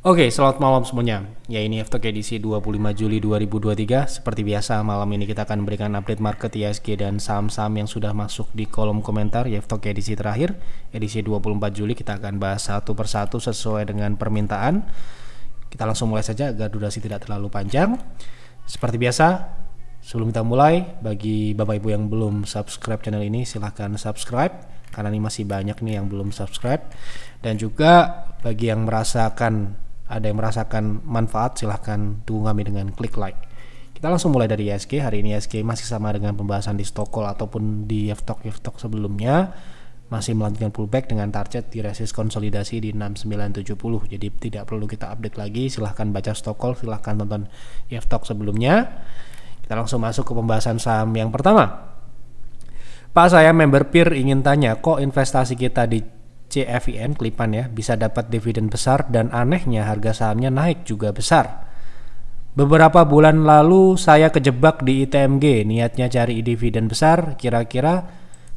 Oke, selamat malam semuanya. Ya, ini Aftok edisi 25 Juli 2023. Seperti biasa, malam ini kita akan memberikan update market IHSG dan saham-saham yang sudah masuk di kolom komentar ya Aftok edisi terakhir, edisi 24 Juli. Kita akan bahas satu persatu sesuai dengan permintaan. Kita langsung mulai saja agar durasi tidak terlalu panjang. Seperti biasa, sebelum kita mulai, bagi Bapak Ibu yang belum subscribe channel ini, silahkan subscribe karena ini masih banyak nih yang belum subscribe. Dan juga bagi yang ada yang merasakan manfaat, silahkan dukung kami dengan klik like. Kita langsung mulai dari IHSG. Hari ini IHSG masih sama dengan pembahasan di stock call ataupun di Aftok sebelumnya, masih melanjutkan pullback dengan target di resist konsolidasi di 6970. Jadi tidak perlu kita update lagi, silahkan baca stock call, silahkan tonton Aftok sebelumnya. Kita langsung masuk ke pembahasan saham yang pertama. Pak, saya member peer ingin tanya, kok investasi kita di CFIN Klipan ya bisa dapat dividen besar dan anehnya harga sahamnya naik juga besar. Beberapa bulan lalu saya kejebak di ITMG, niatnya cari dividen besar, kira-kira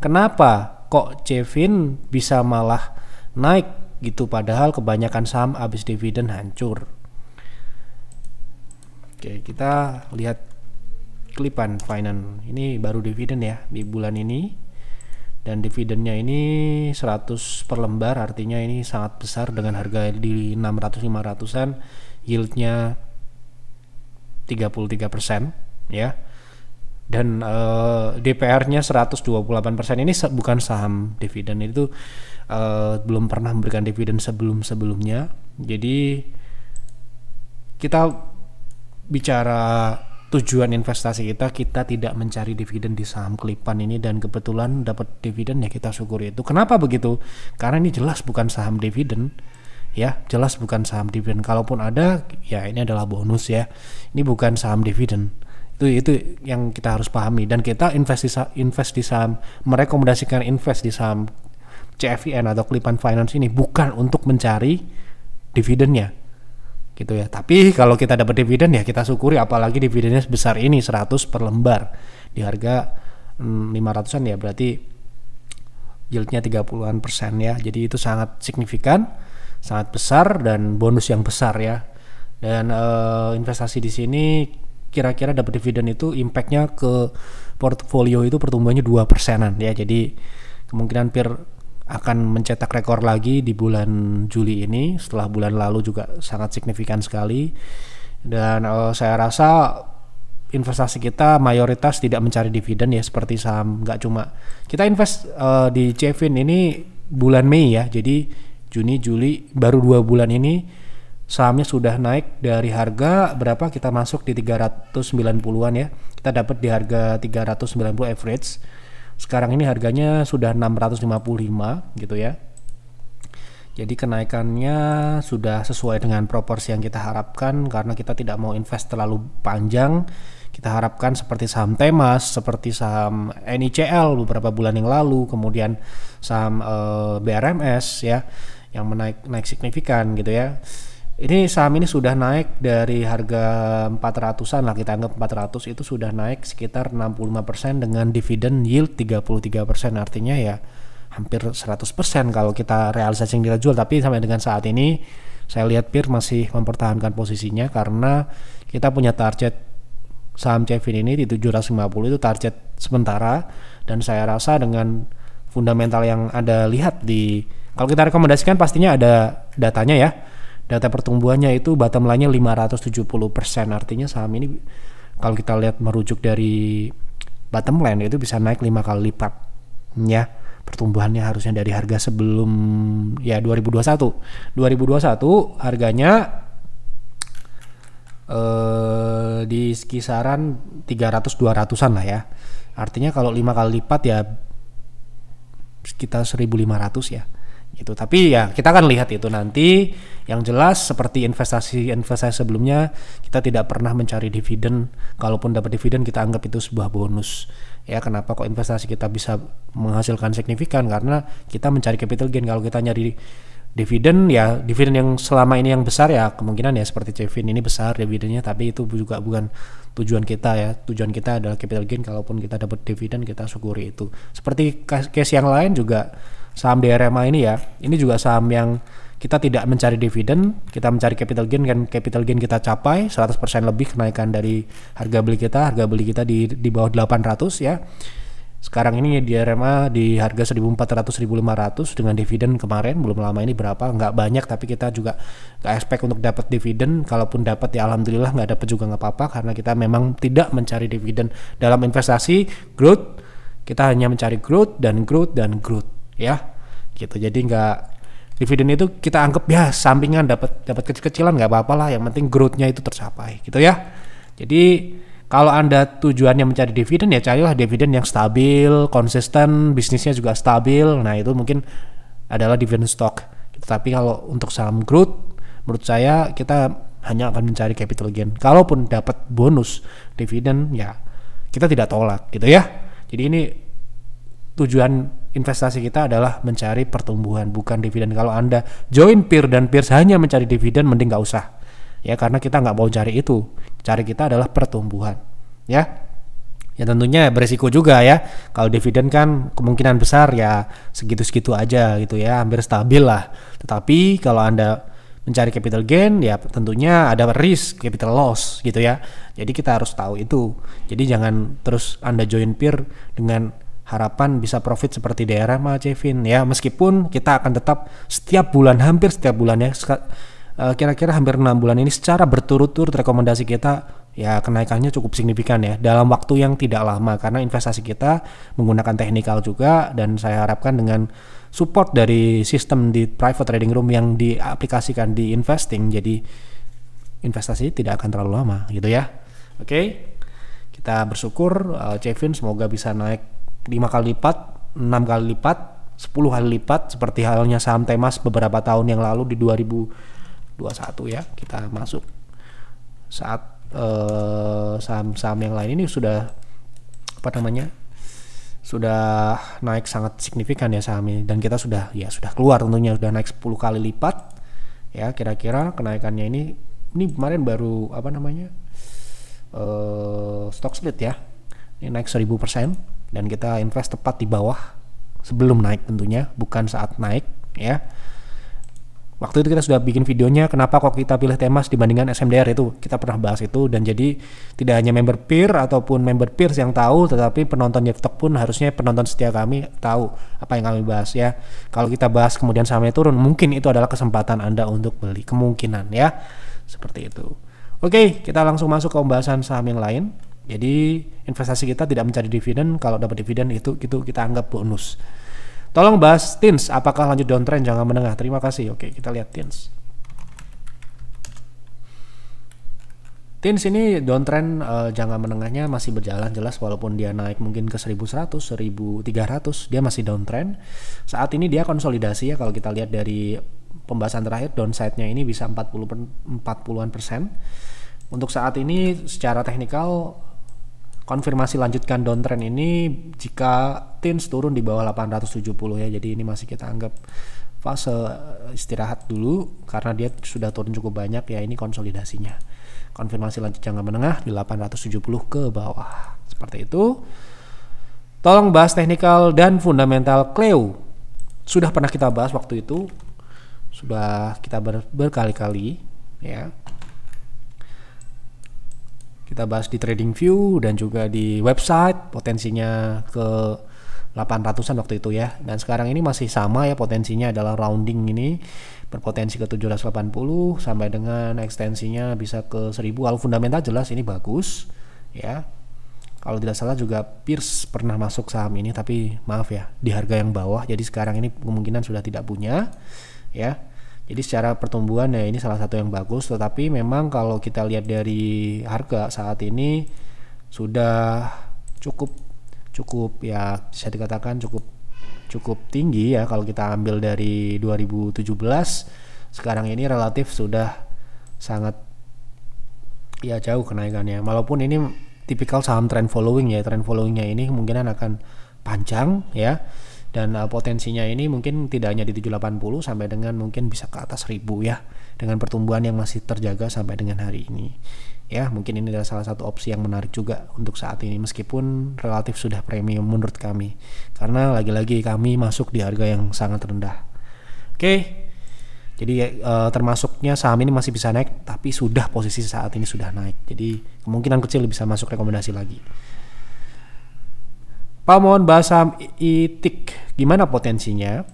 kenapa kok CFIN bisa malah naik gitu padahal kebanyakan saham habis dividen hancur. Oke, kita lihat Klipan Finance. Ini baru dividen ya di bulan ini. Dan dividennya ini 100 per lembar, artinya ini sangat besar dengan harga di 600-500an, yieldnya 33% ya. Dan DPR-nya 128%. Ini bukan saham dividen, itu belum pernah memberikan dividen sebelumnya. Jadi kita bicara tujuan investasi kita tidak mencari dividen di saham Klipan ini, dan kebetulan dapat dividen ya kita syukuri itu. Kenapa begitu? Karena ini jelas bukan saham dividen ya, jelas bukan saham dividen. Kalaupun ada ya ini adalah bonus ya, ini bukan saham dividen. Itu yang kita harus pahami. Dan kita invest di saham, merekomendasikan invest di saham CFIN atau Klipan Finance ini bukan untuk mencari dividennya gitu ya. Tapi kalau kita dapat dividen ya kita syukuri, apalagi dividennya sebesar ini 100 per lembar di harga 500an ya, berarti yieldnya 30-an persen ya. Jadi itu sangat signifikan, sangat besar, dan bonus yang besar ya. Dan investasi di sini kira-kira dapat dividen itu impactnya ke portfolio itu pertumbuhannya 2%-an ya. Jadi kemungkinan akan mencetak rekor lagi di bulan Juli ini, setelah bulan lalu juga sangat signifikan sekali. Dan saya rasa investasi kita mayoritas tidak mencari dividen ya, seperti saham. Nggak cuma kita invest di CFIN ini bulan Mei ya, jadi Juni, Juli, baru 2 bulan ini sahamnya sudah naik dari harga berapa, kita masuk di 390-an ya, kita dapat di harga 390 average. Sekarang ini harganya sudah 655 gitu ya. Jadi kenaikannya sudah sesuai dengan proporsi yang kita harapkan, karena kita tidak mau invest terlalu panjang. Kita harapkan seperti saham Temas, seperti saham NICL beberapa bulan yang lalu, kemudian saham BRMS ya yang naik signifikan gitu ya. Ini saham ini sudah naik dari harga 400-an lah, kita anggap 400, itu sudah naik sekitar 65% dengan dividen yield 33%, artinya ya hampir 100% kalau kita realisasi yang kita jual. Tapi sampai dengan saat ini saya lihat peer masih mempertahankan posisinya, karena kita punya target saham CFIN ini di 750, itu target sementara. Dan saya rasa dengan fundamental yang Anda lihat kalau kita rekomendasikan pastinya ada datanya ya. Data pertumbuhannya itu bottom line-nya 570%, artinya saham ini kalau kita lihat merujuk dari bottom line itu bisa naik 5 kali lipat ya. Pertumbuhannya harusnya dari harga sebelum ya 2021 harganya di kisaran 300-200an lah ya. Artinya kalau 5 kali lipat ya sekitar 1.500 ya gitu. Tapi ya kita akan lihat itu nanti. Yang jelas seperti investasi sebelumnya, kita tidak pernah mencari dividen. Kalaupun dapat dividen kita anggap itu sebuah bonus ya. Kenapa kok investasi kita bisa menghasilkan signifikan? Karena kita mencari capital gain. Kalau kita nyari dividen ya, dividen yang selama ini yang besar ya, kemungkinan ya seperti CFIN ini besar dividennya, tapi itu juga bukan tujuan kita ya. Tujuan kita adalah capital gain. Kalaupun kita dapat dividen kita syukuri itu. Seperti case yang lain juga, saham DRMA ini ya, ini juga saham yang kita tidak mencari dividen, kita mencari capital gain, dan capital gain kita capai 100% lebih kenaikan dari harga beli kita di bawah 800 ya. Sekarang ini di RMA di harga 1.400 1.500 dengan dividen kemarin belum lama ini berapa, nggak banyak, tapi kita juga nggak expect untuk dapat dividen. Kalaupun dapat ya alhamdulillah, nggak dapat juga nggak apa-apa, karena kita memang tidak mencari dividen dalam investasi growth. Kita hanya mencari growth dan ya gitu. Jadi nggak, dividen itu kita anggap ya sampingan, dapat kecil-kecilan nggak apa-apa lah, yang penting growth-nya itu tercapai gitu ya. Jadi kalau Anda tujuannya mencari dividen ya carilah dividen yang stabil, konsisten, bisnisnya juga stabil. Nah itu mungkin adalah dividen stock. Tapi kalau untuk saham growth, menurut saya kita hanya akan mencari capital gain. Kalaupun dapat bonus dividen ya kita tidak tolak gitu ya. Jadi ini tujuan investasi kita adalah mencari pertumbuhan, bukan dividen. Kalau Anda join peer dan peers hanya mencari dividen, mending nggak usah ya, karena kita nggak mau cari itu. Cari kita adalah pertumbuhan ya. Ya tentunya beresiko juga ya. Kalau dividen kan kemungkinan besar ya segitu-segitu aja gitu ya, hampir stabil lah. Tetapi kalau Anda mencari capital gain ya tentunya ada risk capital loss gitu ya. Jadi kita harus tahu itu. Jadi jangan terus Anda join peer dengan harapan bisa profit seperti daerah mah Kevin ya, meskipun kita akan tetap hampir setiap bulan ya, kira-kira hampir 6 bulan ini secara berturut-turut rekomendasi kita ya kenaikannya cukup signifikan ya dalam waktu yang tidak lama, karena investasi kita menggunakan teknikal juga, dan saya harapkan dengan support dari sistem di private trading room yang diaplikasikan di investing, jadi investasi tidak akan terlalu lama gitu ya. Oke, kita bersyukur Kevin semoga bisa naik 5 kali lipat, 6 kali lipat, 10 kali lipat seperti halnya saham Temas beberapa tahun yang lalu di 2021 ya. Kita masuk saat saham-saham yang lain ini sudah sudah naik sangat signifikan ya saham ini, dan kita sudah keluar tentunya sudah naik 10 kali lipat ya. Kira-kira kenaikannya ini kemarin baru stock split ya, ini naik 1000%. Dan kita invest tepat di bawah sebelum naik tentunya, bukan saat naik ya. Waktu itu kita sudah bikin videonya kenapa kok kita pilih Temas dibandingkan SMDR, itu kita pernah bahas itu. Dan jadi tidak hanya member peer ataupun member peers yang tahu, tetapi penonton Yeftok pun harusnya penonton setia kami tahu apa yang kami bahas ya. Kalau kita bahas kemudian sahamnya turun, mungkin itu adalah kesempatan Anda untuk beli, kemungkinan ya, seperti itu. Oke, kita langsung masuk ke pembahasan saham yang lain. Jadi investasi kita tidak mencari dividen, kalau dapat dividen itu kita anggap bonus. Tolong bahas TINS, apakah lanjut downtrend jangka menengah? Terima kasih. Oke, kita lihat TINS. TINS ini downtrend jangka menengahnya masih berjalan jelas, walaupun dia naik mungkin ke 1100, 1300, dia masih downtrend. Saat ini dia konsolidasi ya, kalau kita lihat dari pembahasan terakhir downside-nya ini bisa 40-an%. Untuk saat ini secara teknikal konfirmasi lanjutkan downtrend ini jika TINS turun di bawah 870 ya. Jadi ini masih kita anggap fase istirahat dulu karena dia sudah turun cukup banyak ya. Ini konsolidasinya. Konfirmasi lanjut jangka menengah di 870 ke bawah. Seperti itu. Tolong bahas teknikal dan fundamental Cleo. Sudah pernah kita bahas waktu itu. Sudah kita berkali-kali ya. Kita bahas di TradingView dan juga di website, potensinya ke 800-an waktu itu ya. Dan sekarang ini masih sama ya, potensinya adalah rounding ini berpotensi ke 780 sampai dengan ekstensinya bisa ke 1000. Kalau fundamental jelas ini bagus ya. Kalau tidak salah juga Pierce pernah masuk saham ini, tapi maaf ya di harga yang bawah, jadi sekarang ini kemungkinan sudah tidak punya ya. Jadi secara pertumbuhan ya ini salah satu yang bagus, tetapi memang kalau kita lihat dari harga saat ini sudah cukup ya, bisa dikatakan cukup tinggi ya. Kalau kita ambil dari 2017, sekarang ini relatif sudah sangat ya jauh kenaikannya. Walaupun ini tipikal saham trend following ya, trend followingnya ini kemungkinan akan panjang ya. Dan potensinya ini mungkin tidak hanya di 780 sampai dengan mungkin bisa ke atas 1000 ya, dengan pertumbuhan yang masih terjaga sampai dengan hari ini ya. Mungkin ini adalah salah satu opsi yang menarik juga untuk saat ini, meskipun relatif sudah premium menurut kami, karena lagi-lagi kami masuk di harga yang sangat rendah. Oke, Jadi termasuknya saham ini masih bisa naik, tapi sudah posisi saat ini sudah naik. Jadi kemungkinan kecil bisa masuk rekomendasi lagi. Pak, mohon bahas saham ITIK, gimana potensinya?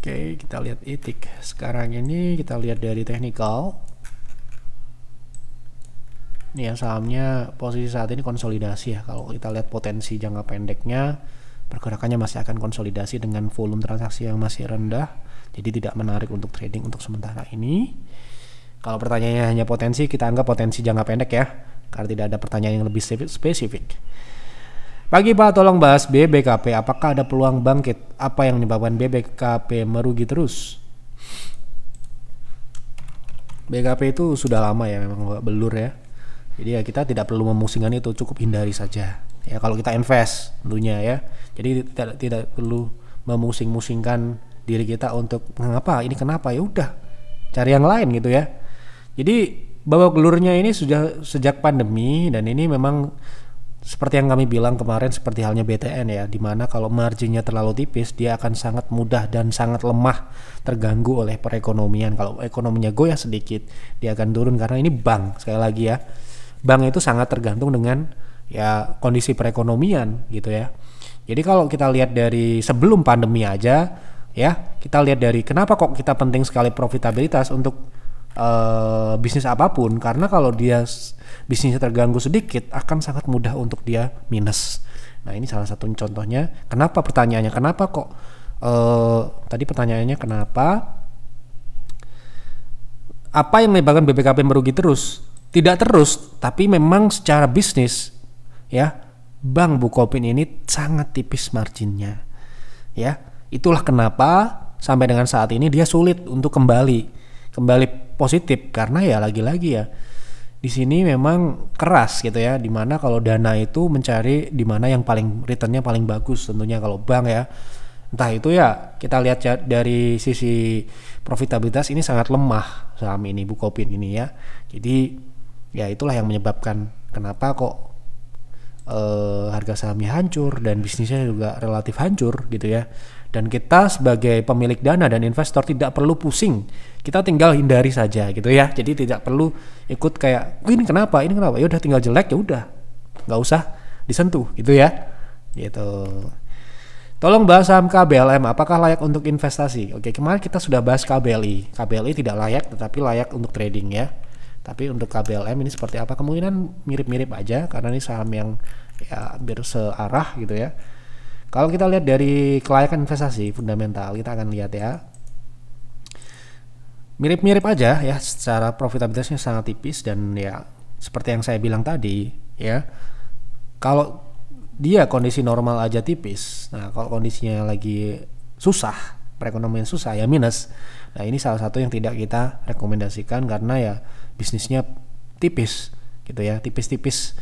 Oke, kita lihat ITIK. Sekarang ini kita lihat dari technical. Ini ya sahamnya posisi saat ini konsolidasi ya. Kalau kita lihat potensi jangka pendeknya, pergerakannya masih akan konsolidasi dengan volume transaksi yang masih rendah. Jadi tidak menarik untuk trading untuk sementara ini. Kalau pertanyaannya hanya potensi, kita anggap potensi jangka pendek ya, karena tidak ada pertanyaan yang lebih spesifik. Pagi Pak, tolong bahas BBKP. Apakah ada peluang bangkit? Apa yang menyebabkan BBKP merugi terus? BKP itu sudah lama ya memang belur ya. Jadi ya kita tidak perlu memusingkan itu, cukup hindari saja. Ya kalau kita invest tentunya ya. Jadi tidak perlu memusing-musingkan diri kita untuk mengapa ini kenapa, ya udah cari yang lain gitu ya. Jadi babak belurnya ini sudah sejak pandemi, dan ini memang seperti yang kami bilang kemarin, seperti halnya BTN ya, dimana kalau marginnya terlalu tipis dia akan sangat mudah dan sangat lemah terganggu oleh perekonomian. Kalau ekonominya goyah sedikit dia akan turun, karena ini bank, sekali lagi ya, bank itu sangat tergantung dengan ya kondisi perekonomian gitu ya. Jadi kalau kita lihat dari sebelum pandemi aja ya, kita lihat dari kenapa kok kita penting sekali profitabilitas untuk bisnis apapun, karena kalau dia bisnisnya terganggu sedikit akan sangat mudah untuk dia minus. Nah ini salah satu contohnya. Kenapa, pertanyaannya kenapa kok tadi pertanyaannya kenapa, apa yang menyebabkan BBKP merugi terus? Tidak terus, tapi memang secara bisnis ya, Bank Bukopin ini sangat tipis marginnya ya. Itulah kenapa sampai dengan saat ini dia sulit untuk kembali positif, karena ya lagi-lagi ya di sini memang keras gitu ya, dimana kalau dana itu mencari dimana yang paling returnnya paling bagus, tentunya kalau bank ya, entah itu ya kita lihat ya, dari sisi profitabilitas ini sangat lemah saham ini Bukopin ini ya. Jadi ya itulah yang menyebabkan kenapa kok harga sahamnya hancur dan bisnisnya juga relatif hancur gitu ya. Dan kita sebagai pemilik dana dan investor tidak perlu pusing, kita tinggal hindari saja gitu ya. Jadi tidak perlu ikut kayak ini kenapa, ya udah tinggal jelek ya udah, nggak usah disentuh gitu ya. Gitu. Tolong bahas saham KBLM, apakah layak untuk investasi? Oke, kemarin kita sudah bahas KBLI. KBLI tidak layak, tetapi layak untuk trading ya. Tapi untuk KBLM ini seperti apa? Kemungkinan mirip-mirip aja, karena ini saham yang ya hampir searah gitu ya. Kalau kita lihat dari kelayakan investasi fundamental, kita akan lihat ya, mirip-mirip aja ya, secara profitabilitasnya sangat tipis, dan ya seperti yang saya bilang tadi ya, kalau dia kondisi normal aja tipis, nah kalau kondisinya lagi susah, perekonomian susah ya minus. Nah ini salah satu yang tidak kita rekomendasikan, karena ya bisnisnya tipis gitu ya, tipis-tipis,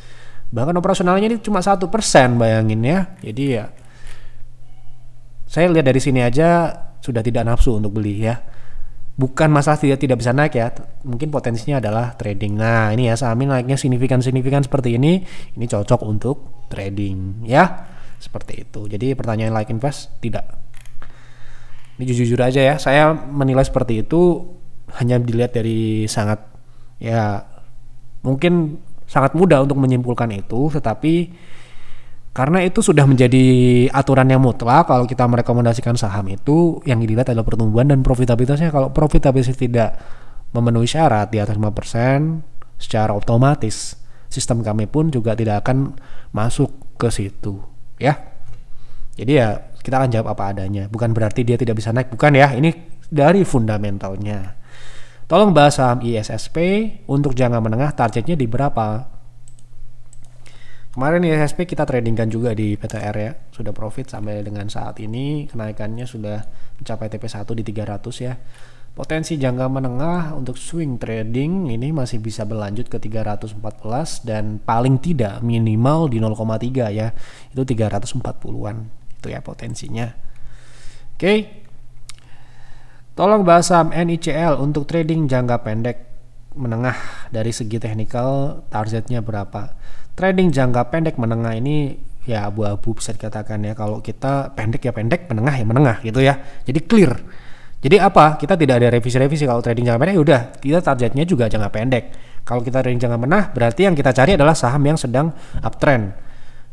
bahkan operasionalnya ini cuma 1%, bayangin ya. Jadi ya saya lihat dari sini aja sudah tidak nafsu untuk beli ya. Bukan masalah tidak bisa naik ya, mungkin potensinya adalah trading. Nah ini ya, saham ini naiknya signifikan seperti ini cocok untuk trading ya, seperti itu. Jadi pertanyaan like invest tidak. Ini jujur aja ya, saya menilai seperti itu hanya dilihat dari sangat ya, mungkin sangat mudah untuk menyimpulkan itu, tetapi karena itu sudah menjadi aturan yang mutlak, kalau kita merekomendasikan saham itu yang dilihat adalah pertumbuhan dan profitabilitasnya. Kalau profitabilitas tidak memenuhi syarat di atas 5%, secara otomatis sistem kami pun juga tidak akan masuk ke situ ya. Jadi ya kita akan jawab apa adanya, bukan berarti dia tidak bisa naik, bukan ya, ini dari fundamentalnya. Tolong bahas saham ISSP untuk jangka menengah, targetnya di berapa? Kemarin ISSP kita tradingkan juga di PTR ya, sudah profit sampai dengan saat ini, kenaikannya sudah mencapai TP1 di 300 ya. Potensi jangka menengah untuk swing trading ini masih bisa berlanjut ke 314, dan paling tidak minimal di 0,3 ya, itu 340-an itu ya potensinya. Oke. Tolong bahas saham NICL untuk trading jangka pendek menengah, dari segi teknikal targetnya berapa? Trading jangka pendek menengah ini ya abu-abu bisa dikatakan ya. Kalau kita pendek ya pendek, menengah ya menengah gitu ya. Jadi clear. Jadi apa? Kita tidak ada revisi-revisi. Kalau trading jangka pendek ya udah, kita targetnya juga jangka pendek. Kalau kita trading jangka menengah, berarti yang kita cari adalah saham yang sedang uptrend.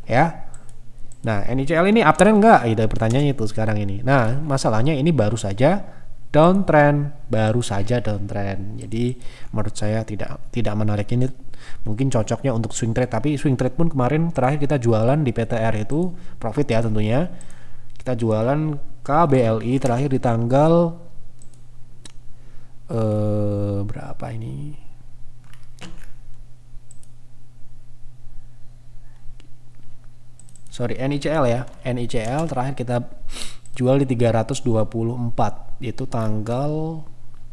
Ya. Nah, NICL ini uptrend enggak? Itu pertanyaannya itu sekarang ini. Nah, masalahnya ini baru saja downtrend, Jadi menurut saya tidak menarik. Ini mungkin cocoknya untuk swing trade, tapi swing trade pun kemarin terakhir kita jualan di PTR itu profit ya tentunya. Kita jualan KBLI terakhir di tanggal berapa ini? Sorry, NICL ya. NICL terakhir kita jual di 324, itu tanggal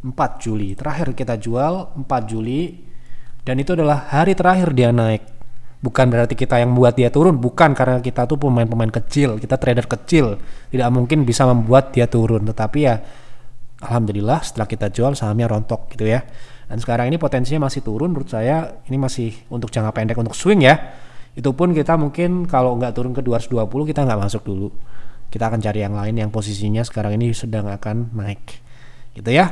4 Juli. Terakhir kita jual 4 Juli, dan itu adalah hari terakhir dia naik. Bukan berarti kita yang membuat dia turun, bukan, karena kita tuh pemain-pemain kecil, kita trader kecil, tidak mungkin bisa membuat dia turun. Tetapi ya alhamdulillah setelah kita jual sahamnya rontok gitu ya. Dan sekarang ini potensinya masih turun, menurut saya ini masih untuk jangka pendek, untuk swing ya. Itu pun kita mungkin kalau nggak turun ke 220 kita nggak masuk dulu. Kita akan cari yang lain yang posisinya sekarang ini sedang akan naik gitu ya.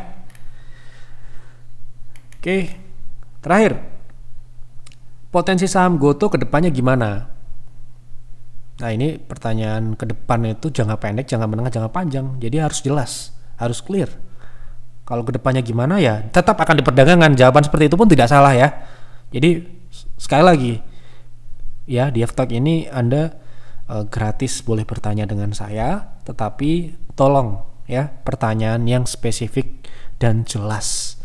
Oke, terakhir, potensi saham Gotoh ke depannya gimana? Nah, ini pertanyaan ke depan itu jangka pendek, jangka menengah, jangka panjang. Jadi harus jelas, harus clear. Kalau ke depannya gimana ya tetap akan diperdagangkan. Jawaban seperti itu pun tidak salah ya. Jadi sekali lagi ya, di F-Talk ini Anda gratis boleh bertanya dengan saya, tetapi tolong ya pertanyaan yang spesifik dan jelas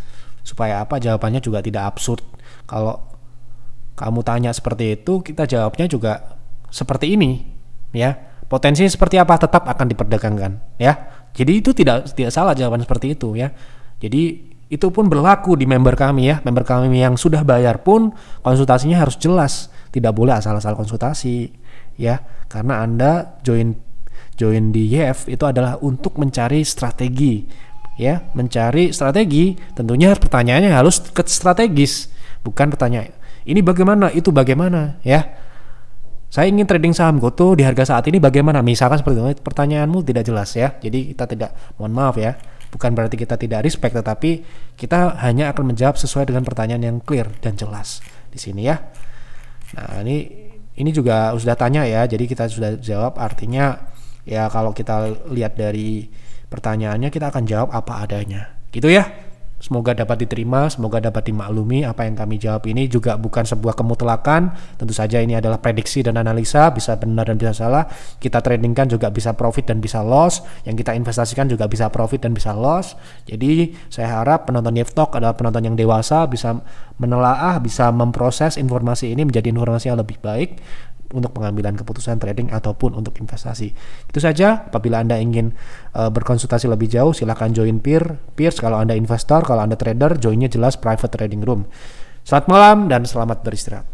supaya apa, jawabannya juga tidak absurd. Kalau kamu tanya seperti itu, kita jawabnya juga seperti ini ya. Potensinya seperti apa tetap akan diperdagangkan ya. Jadi itu tidak salah jawaban seperti itu ya. Jadi itu pun berlaku di member kami ya. Member kami yang sudah bayar pun konsultasinya harus jelas. Tidak boleh asal-asal konsultasi ya, karena Anda join di YF itu adalah untuk mencari strategi ya, mencari strategi. Tentunya pertanyaannya harus strategis, bukan pertanyaan ini bagaimana, itu bagaimana ya. Saya ingin trading saham Gotoh di harga saat ini bagaimana, misalkan seperti itu. Pertanyaanmu tidak jelas ya, jadi kita tidak, mohon maaf ya, bukan berarti kita tidak respect, tetapi kita hanya akan menjawab sesuai dengan pertanyaan yang clear dan jelas di sini ya. Nah, ini juga sudah tanya ya, jadi kita sudah jawab. Artinya ya kalau kita lihat dari pertanyaannya, kita akan jawab apa adanya gitu ya. Semoga dapat diterima, semoga dapat dimaklumi. Apa yang kami jawab ini juga bukan sebuah kemutlakan. Tentu saja ini adalah prediksi dan analisa, bisa benar dan bisa salah. Kita tradingkan juga bisa profit dan bisa loss. Yang kita investasikan juga bisa profit dan bisa loss. Jadi saya harap penonton YF-Talk adalah penonton yang dewasa, bisa menelaah, bisa memproses informasi ini menjadi informasi yang lebih baik untuk pengambilan keputusan trading ataupun untuk investasi. Itu saja. Apabila Anda ingin berkonsultasi lebih jauh, silakan join Peers. Kalau Anda investor, kalau Anda trader, joinnya jelas private trading room. Selamat malam dan selamat beristirahat.